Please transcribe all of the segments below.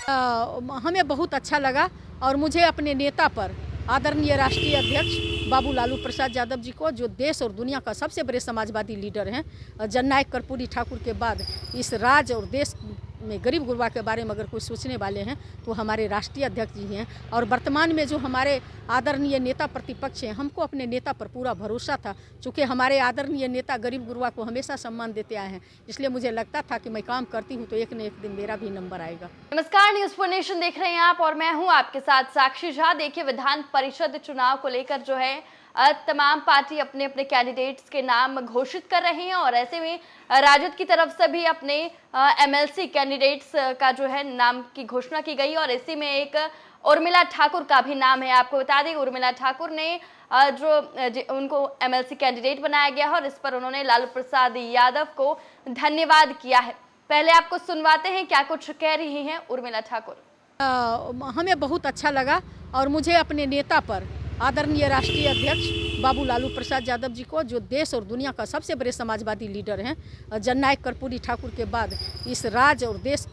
हमें बहुत अच्छा लगा और मुझे अपने नेता पर आदरणीय राष्ट्रीय अध्यक्ष बाबू लालू प्रसाद यादव जी को, जो देश और दुनिया का सबसे बड़े समाजवादी लीडर हैं, जननायक कर्पूरी ठाकुर के बाद इस राज्य और देश में गरीब गुरबा के बारे में अगर कोई सोचने वाले हैं तो हमारे राष्ट्रीय अध्यक्ष जी हैं। और वर्तमान में जो हमारे आदरणीय नेता प्रतिपक्ष हैं, हमको अपने नेता पर पूरा भरोसा था, चूँकि हमारे आदरणीय नेता गरीब गुरबा को हमेशा सम्मान देते आए हैं, इसलिए मुझे लगता था कि मैं काम करती हूँ तो एक न एक दिन मेरा भी नंबर आएगा। नमस्कार, न्यूज़ फॉर नेशन देख रहे हैं आप और मैं हूँ आपके साथ साक्षी झा। देखिए, विधान परिषद चुनाव को लेकर जो है तमाम पार्टी अपने अपने कैंडिडेट्स के नाम घोषित कर रहे हैं और ऐसे में राजद की तरफ से भी अपने एमएलसी कैंडिडेट्स का जो है नाम की घोषणा की गई और इसी में एक उर्मिला ठाकुर का भी नाम है। आपको बता दें, उर्मिला ठाकुर ने उनको एमएलसी कैंडिडेट बनाया गया है और इस पर उन्होंने लालू प्रसाद यादव को धन्यवाद किया है। पहले आपको सुनवाते हैं क्या कुछ कह रही हैं उर्मिला ठाकुर। हमें बहुत अच्छा लगा और मुझे अपने नेता पर आदरणीय राष्ट्रीय अध्यक्ष बाबू लालू प्रसाद यादव जी को, जो देश और दुनिया का सबसे बड़े समाजवादी लीडर हैं, जननायक कर्पूरी ठाकुर के बाद इस राज्य और देश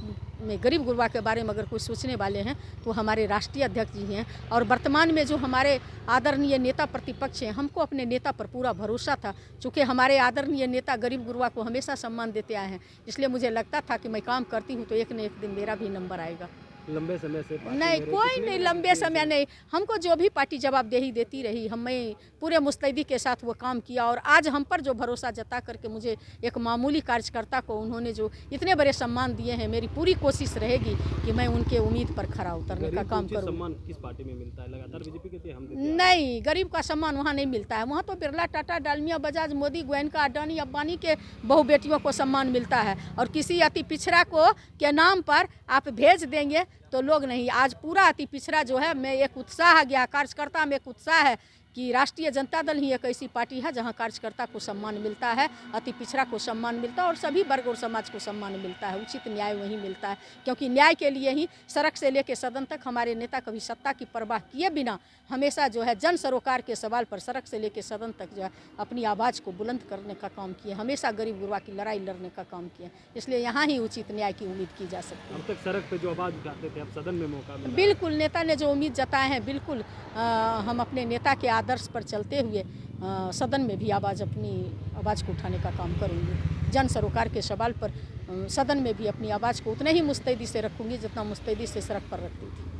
में गरीब गुरबा के बारे में अगर कोई सोचने वाले हैं तो हमारे राष्ट्रीय अध्यक्ष जी हैं। और वर्तमान में जो हमारे आदरणीय नेता प्रतिपक्ष हैं, हमको अपने नेता पर पूरा भरोसा था, चूँकि हमारे आदरणीय नेता गरीब गुरबा को हमेशा सम्मान देते आए हैं, इसलिए मुझे लगता था कि मैं काम करती हूँ तो एक न एक दिन मेरा भी नंबर आएगा। लंबे समय से नहीं, कोई नहीं, लंबे समय नहीं, हमको जो भी पार्टी जवाबदेही देती रही, हमें पूरे मुस्तैदी के साथ वो काम किया और आज हम पर जो भरोसा जता करके मुझे एक मामूली कार्यकर्ता को उन्होंने जो इतने बड़े सम्मान दिए हैं, मेरी पूरी कोशिश रहेगी कि मैं उनके उम्मीद पर खरा उतरने का काम करूँ। सम्मान किस पार्टी में मिलता है? लगातार बीजेपी कहती है हम देते हैं। नहीं, गरीब का सम्मान वहाँ नहीं मिलता है। वहाँ तो बिरला, टाटा, डालमिया, बजाज, मोदी, गोयनका, अडानी, अंबानी के बहु बेटियों को सम्मान मिलता है और किसी अति पिछड़ा को के नाम पर आप भेज देंगे तो लोग नहीं। आज पूरा अति पिछड़ा जो है, मैं एक उत्साह आ गया, कार्यकर्ता में एक उत्साह है कि राष्ट्रीय जनता दल ही एक ऐसी पार्टी है जहां कार्यकर्ता को सम्मान मिलता है, अति पिछड़ा को सम्मान मिलता है और सभी वर्ग और समाज को सम्मान मिलता है। उचित न्याय वहीं मिलता है, क्योंकि न्याय के लिए ही सड़क से लेकर सदन तक हमारे नेता कभी सत्ता की परवाह किए बिना हमेशा जो है जन सरोकार के सवाल पर सड़क से लेकर सदन तक जो है अपनी आवाज़ को बुलंद करने का काम किए, हमेशा गरीब गुरबा की लड़ाई लड़ने का काम किए, इसलिए यहाँ ही उचित न्याय की उम्मीद की जा सकती है। अब तक सड़क पे जो आवाज़ उठाते थे, अब सदन में मौका मिला। बिल्कुल, नेता ने जो उम्मीद जताए हैं, बिल्कुल हम अपने नेता के आदर्श पर चलते हुए सदन में भी अपनी आवाज़ को उठाने का काम करूँगी। जन सरोकार के सवाल पर सदन में भी अपनी आवाज़ को उतने ही मुस्तैदी से रखूँगी जितना मुस्तैदी से सड़क पर रखती थी।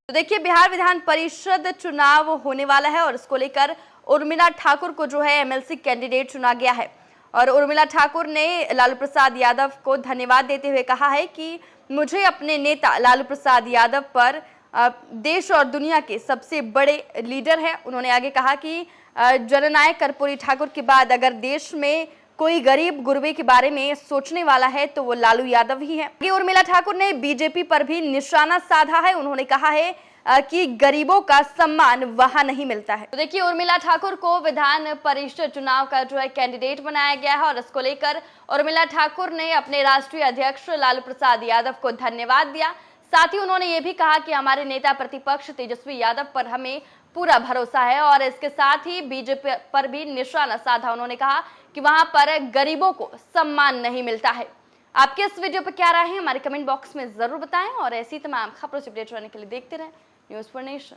तो देखिए, बिहार विधान परिषद चुनाव होने वाला है और इसको लेकर उर्मिला ठाकुर को जो है एमएलसी कैंडिडेट चुना गया है और उर्मिला ठाकुर ने लालू प्रसाद यादव को धन्यवाद देते हुए कहा है कि मुझे अपने नेता लालू प्रसाद यादव पर देश और दुनिया के सबसे बड़े लीडर है। उन्होंने आगे कहा कि जननायक कर्पूरी ठाकुर के बाद अगर देश में कोई गरीब गुरबे के बारे में सोचने वाला है तो वो लालू यादव ही है। उर्मिला ठाकुर ने बीजेपी पर भी निशाना साधा है। उन्होंने कहा है कि गरीबों का सम्मान वहां नहीं मिलता है। तो देखिए, उर्मिला ठाकुर को विधान परिषद चुनाव का जो है कैंडिडेट बनाया गया है और इसको लेकर उर्मिला ठाकुर ने अपने राष्ट्रीय अध्यक्ष लालू प्रसाद यादव को धन्यवाद दिया। साथ ही उन्होंने ये भी कहा कि हमारे नेता प्रतिपक्ष तेजस्वी यादव पर हमें पूरा भरोसा है और इसके साथ ही बीजेपी पर भी निशाना साधा। उन्होंने कहा कि वहां पर गरीबों को सम्मान नहीं मिलता है। आपके इस वीडियो पर क्या राय है, हमारे कमेंट बॉक्स में जरूर बताएं और ऐसी तमाम खबरों से अपडेट रहने के लिए देखते रहें न्यूज़ फॉर नेशन।